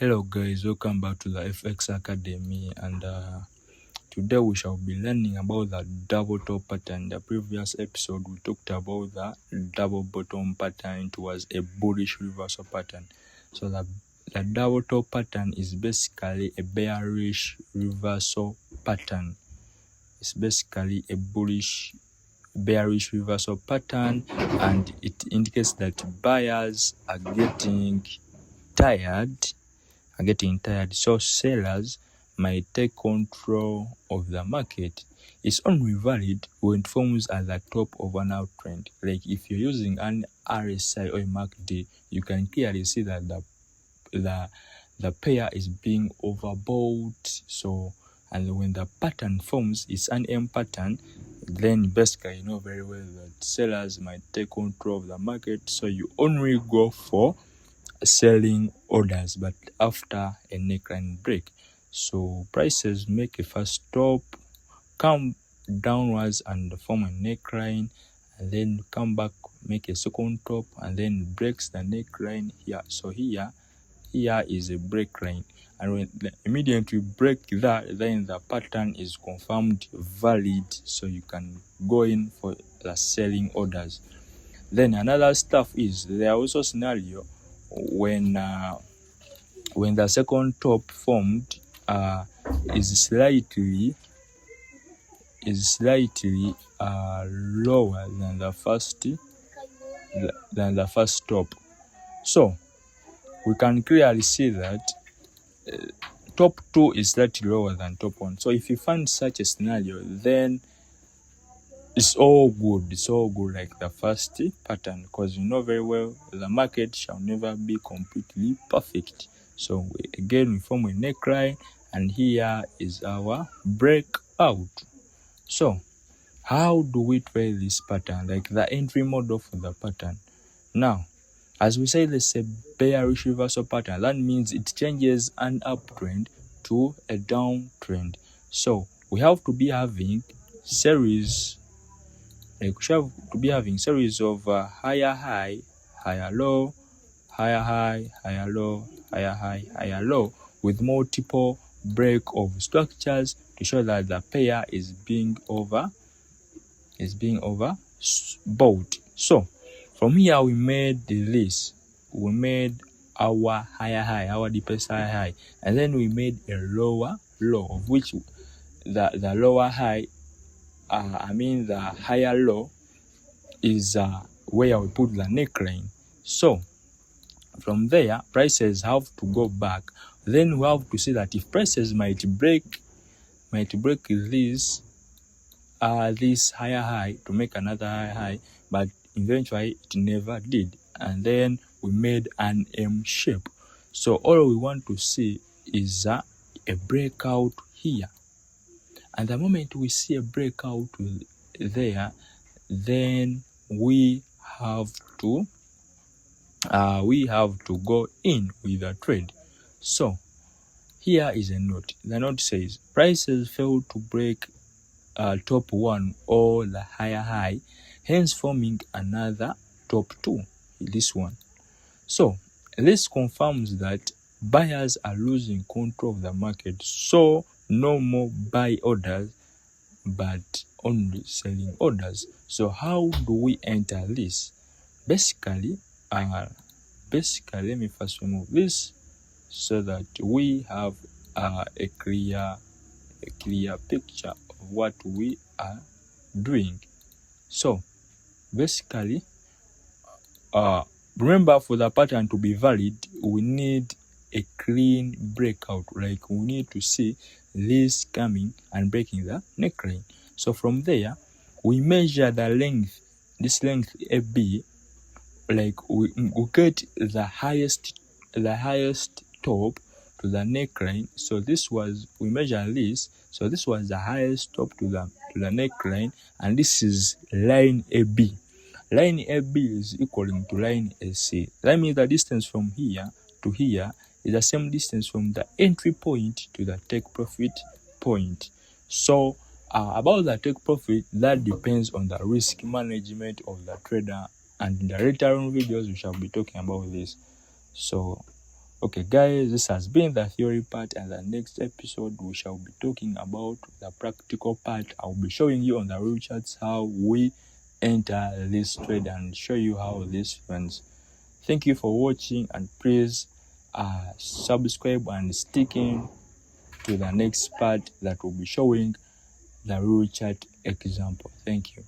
Hello guys, welcome back to the FX Academy, and today we shall be learning about the double top pattern. In the previous episode we talked about the double bottom pattern. It was a bullish reversal pattern. So the double top pattern is basically a bearish reversal pattern. It's basically a bearish reversal pattern, and it indicates that buyers are getting tired, so sellers might take control of the market. It's only valid when it forms at the top of an uptrend. Like if you're using an RSI or a MACD, you can clearly see that the pair is being overbought. So, and when the pattern forms, it's an M pattern, then basically you know very well that sellers might take control of the market. So you only go for selling orders, but after a neckline break. So prices make a first stop, come downwards and form a neckline, and then come back, make a second top, and then breaks the neckline here. So here is a break line, and when immediately break that, then the pattern is confirmed valid, so you can go in for the selling orders. Then another stuff is there are also scenario when the second top formed is slightly lower than the first top. So we can clearly see that top 2 is slightly lower than top 1. So if you find such a scenario, then it's all good like the first pattern, because you know very well the market shall never be completely perfect. So we form a neckline, and here is our breakout. So how do we trade this pattern, like the entry model for the pattern? Now, as we say, let's a bearish reversal pattern. That means it changes an uptrend to a downtrend. So we have to be having series of higher high, higher low, higher high, higher low, higher high, higher low, with multiple break of structures to show that the pair is being overbought. So from here we made this. We made our higher high, our deepest higher high, and then we made a lower low, of which the lower high, the higher low is where we put the neckline. So from there, prices have to go back. Then we have to see that if prices might break this higher high to make another higher high, but eventually it never did, and then we made an M shape. So all we want to see is a breakout here, and the moment we see a breakout there, then we have to go in with a trade. So here is a note. The note says prices failed to break top 1 or the higher high, hence forming another top 2, this one. So this confirms that buyers are losing control of the market, so no more buy orders but only selling orders. So how do we enter this? Basically let me first remove this so that we have a clear picture of what we are doing. So basically, remember, for the pattern to be valid, we need a clean breakout. Like we need to see this coming and breaking the neckline. So from there, we measure the length, this length AB, like we get the highest top to the neckline. So we measure this. So this was the highest top to the neckline, and this is line AB. Line AB is equaling to line AC. That means the distance from here to here is the same distance from the entry point to the take profit point. So about the take profit, that depends on the risk management of the trader, and in the later on videos we shall be talking about this. So Okay guys, this has been the theory part, and the next episode we shall be talking about the practical part. I'll be showing you on the real charts how we enter this trade and show you how this runs. Thank you for watching, and please subscribe and stick in to the next part that will be showing the real chart example. Thank you.